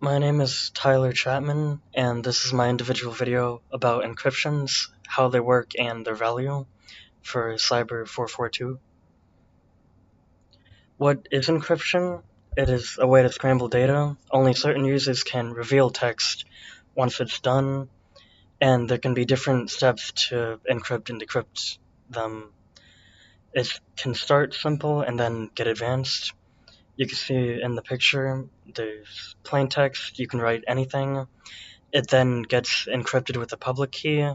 My name is Tyler Chapman, and this is my individual video about encryptions, how they work, and their value for CYBR 442. What is encryption? It is a way to scramble data. Only certain users can reveal text once it's done, and there can be different steps to encrypt and decrypt them. It can start simple and then get advanced. You can see in the picture, there's plain text, you can write anything. It then gets encrypted with a public key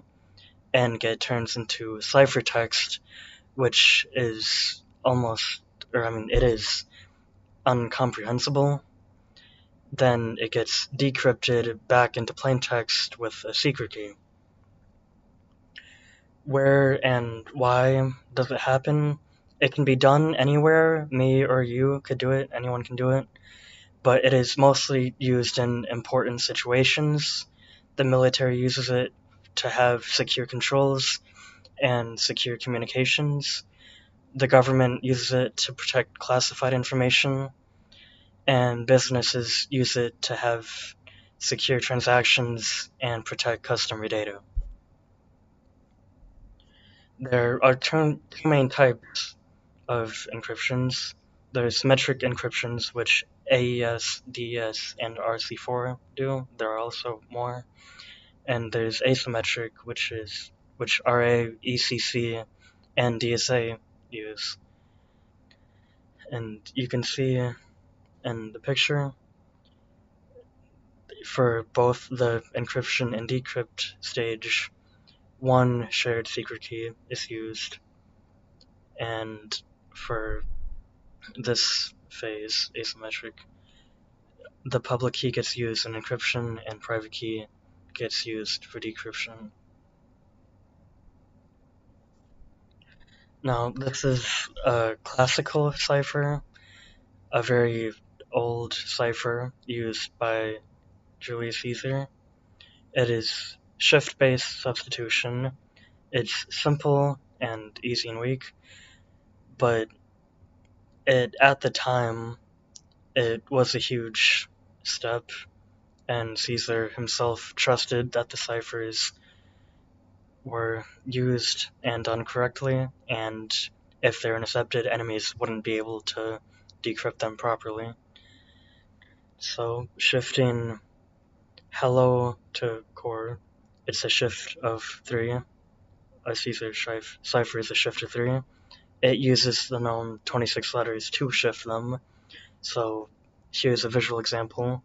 and turns into ciphertext, which is it is uncomprehensible. Then it gets decrypted back into plain text with a secret key. Where and why does it happen? It can be done anywhere. Me or you could do it. Anyone can do it. But it is mostly used in important situations. The military uses it to have secure controls and secure communications. The government uses it to protect classified information, and businesses use it to have secure transactions and protect customer data. There are two main types of encryptions. There's symmetric encryptions, which AES, DES, and RC4 do. There are also more. And there's asymmetric, which RA, ECC, and DSA use. And you can see in the picture, for both the encryption and decrypt stage, one shared secret key is used, and for this phase, asymmetric, the public key gets used in encryption and private key gets used for decryption. Now, this is a classical cipher, a very old cipher used by Julius Caesar. It is shift-based substitution. It's simple and easy and weak, but at the time, it was a huge step, and Caesar himself trusted that the ciphers were used and done correctly, and if they're intercepted, enemies wouldn't be able to decrypt them properly. So shifting hello to core, it's a shift of 3. A Caesar cipher is a shift of 3. It uses the known 26 letters to shift them. So here's a visual example.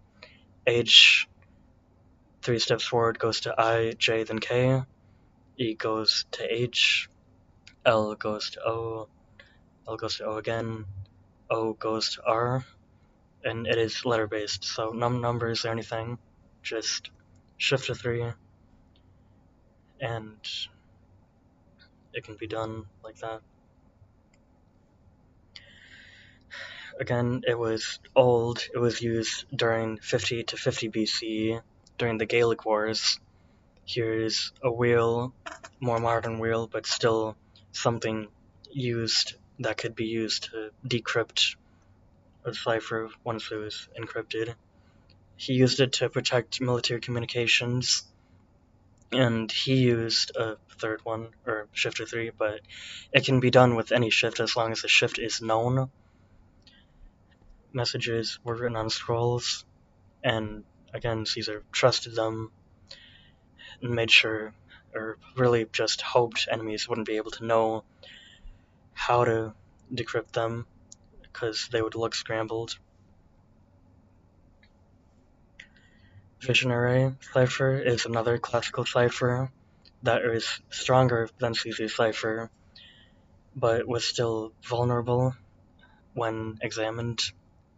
H, 3 steps forward, goes to I, J, then K. E goes to H. L goes to O. L goes to O again. O goes to R. And it is letter based, so no numbers or anything. Just shift to 3. And it can be done like that. Again, it was old. It was used during 50 to 50 BC, during the Gaelic Wars. Here's a wheel, more modern wheel, but still something used that could be used to decrypt a cipher once it was encrypted. He used it to protect military communications, and he used a third one, or shift of 3, but it can be done with any shift as long as the shift is known. Messages were written on scrolls, and again, Caesar trusted them and made sure, or really just hoped, enemies wouldn't be able to know how to decrypt them because they would look scrambled. Visionary cipher is another classical cipher that is stronger than Caesar's cipher, but was still vulnerable when examined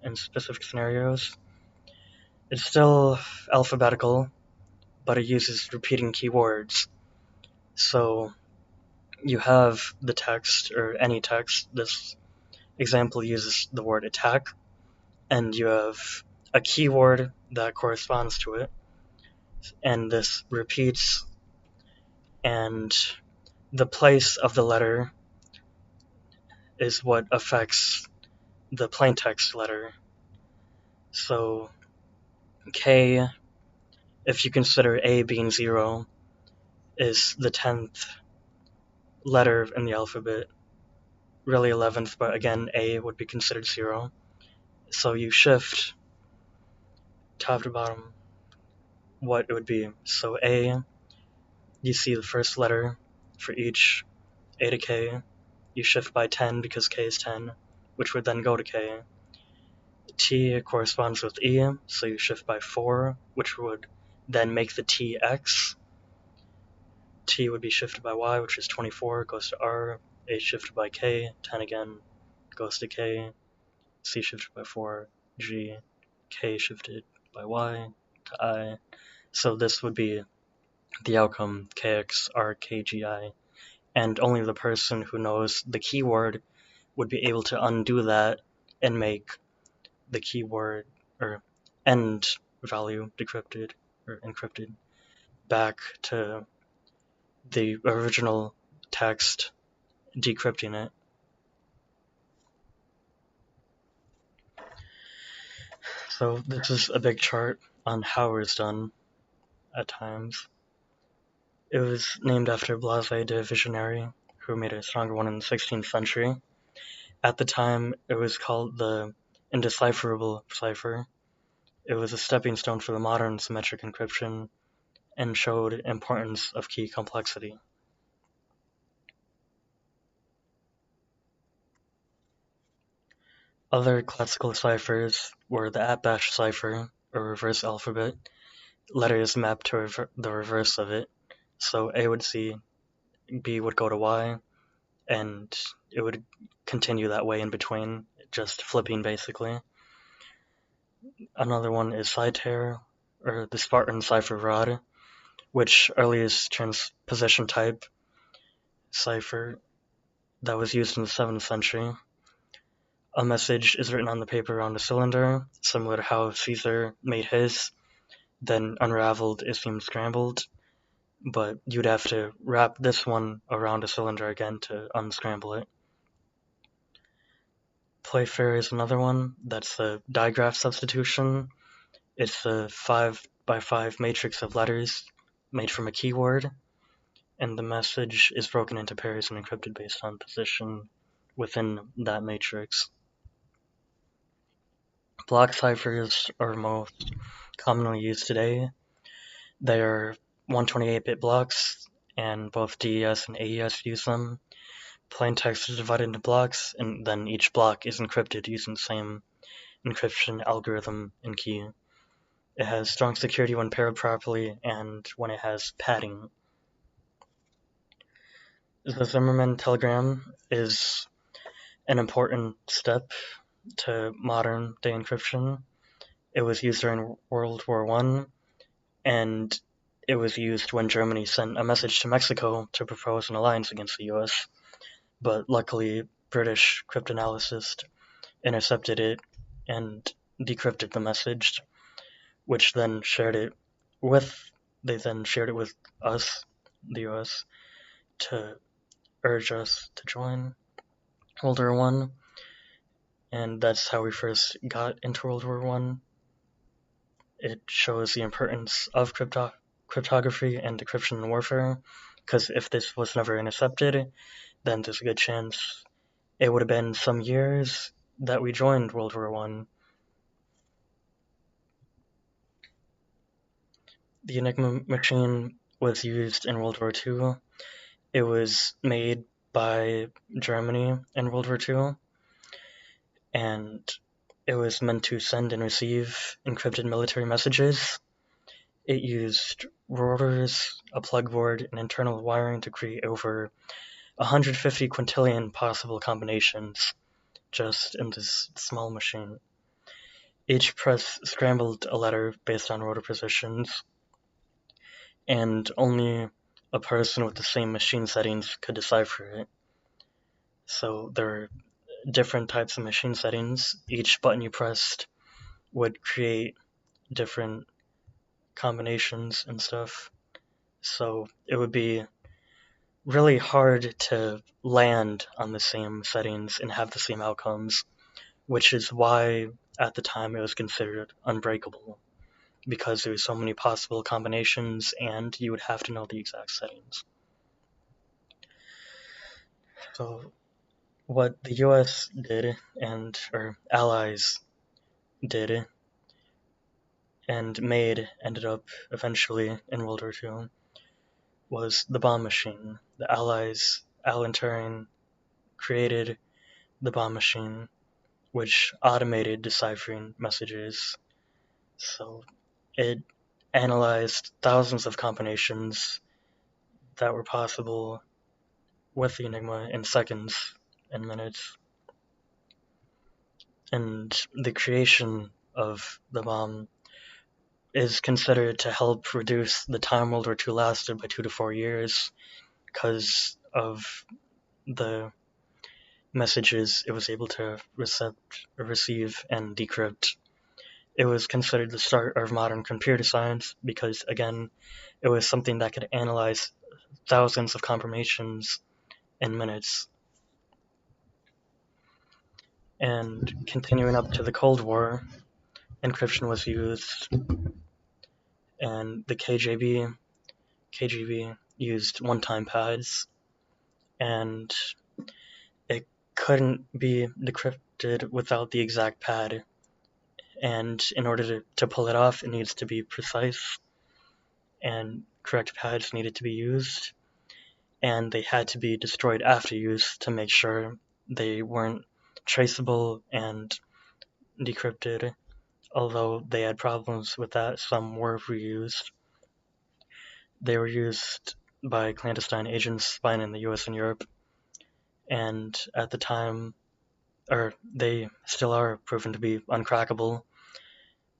in specific scenarios. It's still alphabetical, but it uses repeating keywords. So you have the text, or any text. This example uses the word attack, and you have a keyword that corresponds to it, and this repeats, and the place of the letter is what affects the plaintext letter. So K, if you consider A being 0, is the 10th letter in the alphabet. Really 11th, but again, A would be considered 0. So you shift top to bottom what it would be. So A, you see the first letter for each A to K. You shift by 10 because K is 10, which would then go to K. T corresponds with E, so you shift by 4, which would then make the T X. T would be shifted by Y, which is 24, goes to R. A shifted by K, 10 again, goes to K. C shifted by 4, G. K shifted by Y to I. So this would be the outcome, KXRKGI. And only the person who knows the keyword would be able to undo that and make the keyword or end value decrypted or encrypted back to the original text, decrypting it. So this is a big chart on how it was done at times. It was named after Blase de Visionary, who made a stronger one in the 16th century. At the time, it was called the indecipherable cipher. It was a stepping stone for the modern symmetric encryption and showed importance of key complexity. Other classical ciphers were the at-bash cipher, or reverse alphabet, letters mapped to the reverse of it. So A would C, B would go to Y, and it would continue that way in between, just flipping basically. Another one is Cyter, or the Spartan cipher rod, which earliest transposition type cipher that was used in the 7th century. A message is written on the paper around a cylinder, similar to how Caesar made his, then unraveled is seemed scrambled, but you'd have to wrap this one around a cylinder again to unscramble it. Playfair is another one, that's the digraph substitution. It's a 5x5 matrix of letters made from a keyword, and the message is broken into pairs and encrypted based on position within that matrix. Block ciphers are most commonly used today. They are 128-bit blocks, and both DES and AES use them. Plain text is divided into blocks, and then each block is encrypted using the same encryption algorithm and key. It has strong security when paired properly and when it has padding. The Zimmermann telegram is an important step to modern-day encryption. It was used during World War I, and it was used when Germany sent a message to Mexico to propose an alliance against the US. But luckily, British cryptanalysts intercepted it and decrypted the message, which then shared it with us, the US, to urge us to join World War I, and that's how we first got into World War I. It shows the importance of cryptography and decryption in warfare, because if this was never intercepted, then there's a good chance it would have been some years that we joined World War I. The Enigma machine was used in World War II. It was made by Germany in World War II, and it was meant to send and receive encrypted military messages. It used rotors, a plug board, and internal wiring to create over 150 quintillion possible combinations just in this small machine. Each press scrambled a letter based on rotor positions, and only a person with the same machine settings could decipher it. So there are different types of machine settings. Each button you pressed would create different combinations and stuff. So it would be really hard to land on the same settings and have the same outcomes, which is why at the time it was considered unbreakable. because there were so many possible combinations and you would have to know the exact settings. So what the US did, or allies did, and ended up eventually in World War II, was the bomb machine. The Allies, Alan Turing, created the bomb machine, which automated deciphering messages. So it analyzed thousands of combinations that were possible with the Enigma in seconds and minutes. And the creation of the bomb is considered to help reduce the time World War II lasted by 2 to 4 years because of the messages it was able to receive and decrypt. It was considered the start of modern computer science because, again, it was something that could analyze thousands of combinations in minutes. And continuing up to the Cold War, encryption was used, and the KGB used one-time pads, and it couldn't be decrypted without the exact pad. And in order to pull it off, it needs to be precise, and correct pads needed to be used, and they had to be destroyed after use to make sure they weren't traceable and decrypted. Although they had problems with that, some were reused. They were used by clandestine agents spying in the US and Europe, and at the time, or they still are proven to be uncrackable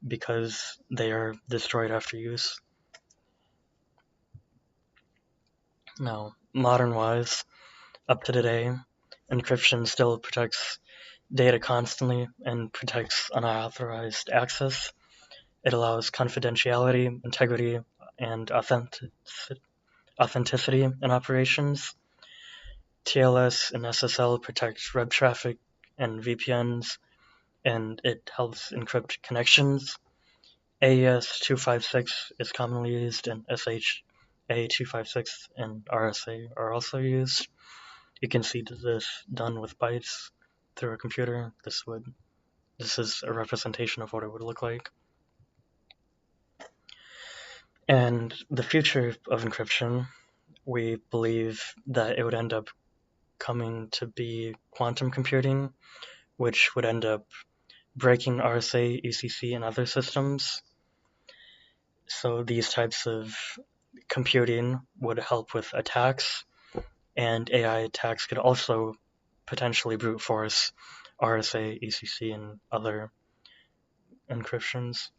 because they are destroyed after use. Now, modern-wise, up to today, encryption still protects data constantly and protects unauthorized access. It allows confidentiality, integrity, and authenticity in operations. TLS and SSL protect web traffic and VPNs, and it helps encrypt connections. AES 256 is commonly used, and SHA 256 and RSA are also used. You can see this done with bytes through a computer. This is a representation of what it would look like. And the future of encryption, we believe that it would end up coming to be quantum computing, which would end up breaking RSA, ECC, and other systems. So these types of computing would help with attacks, and AI attacks could also potentially brute force RSA, ECC, and other encryptions.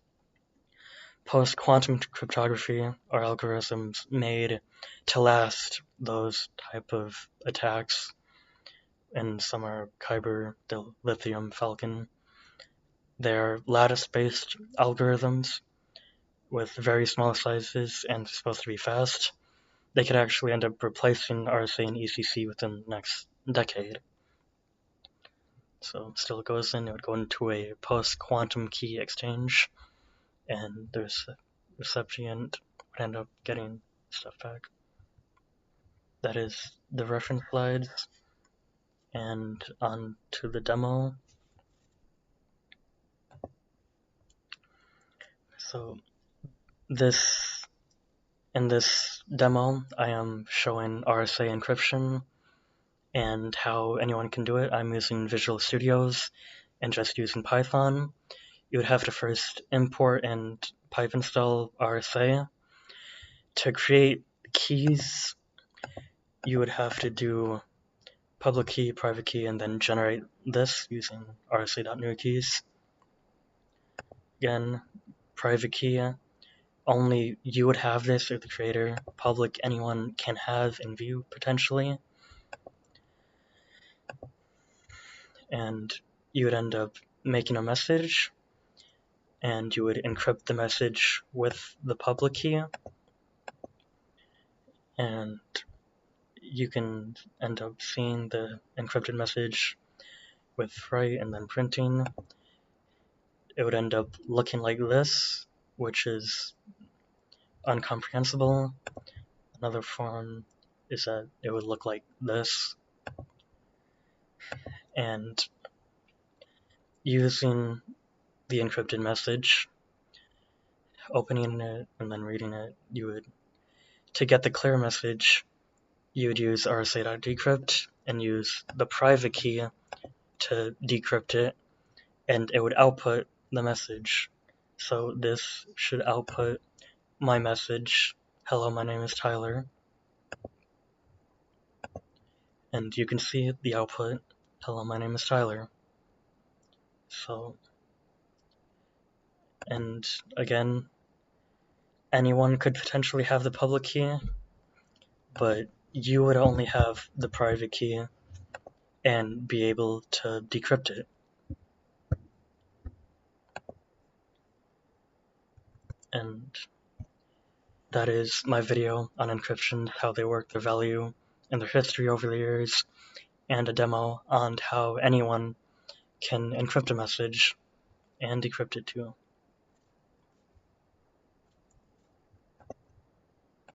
Post-quantum cryptography are algorithms made to last those type of attacks, and some are Kyber, Lithium, Falcon. They're lattice-based algorithms with very small sizes and supposed to be fast. They could actually end up replacing RSA and ECC within the next decade. So still goes in, it would go into a post-quantum key exchange, and the recipient would end up getting stuff back. That is the reference slides, and on to the demo. So in this demo, I am showing RSA encryption and how anyone can do it. I'm using Visual Studios and just using Python. You would have to first import and pipe install RSA. To create keys, you would have to do public key, private key, and then generate this using rsa.newkeys. Again, private key, only you would have this, or the creator. Public, anyone can have and view potentially. And you would end up making a message, and you would encrypt the message with the public key, and you can end up seeing the encrypted message with write and then printing. It would end up looking like this, which is incomprehensible. Another form is that it would look like this. And using the encrypted message, opening it and then reading it, to get the clear message, you would use rsa.decrypt and use the private key to decrypt it, and it would output the message. So this should output my message, hello, my name is Tyler. And you can see the output, hello, my name is Tyler. So, and again, anyone could potentially have the public key, but you would only have the private key and be able to decrypt it. And that is my video on encryption, how they work, their value, and their history over the years, and a demo on how anyone can encrypt a message and decrypt it too.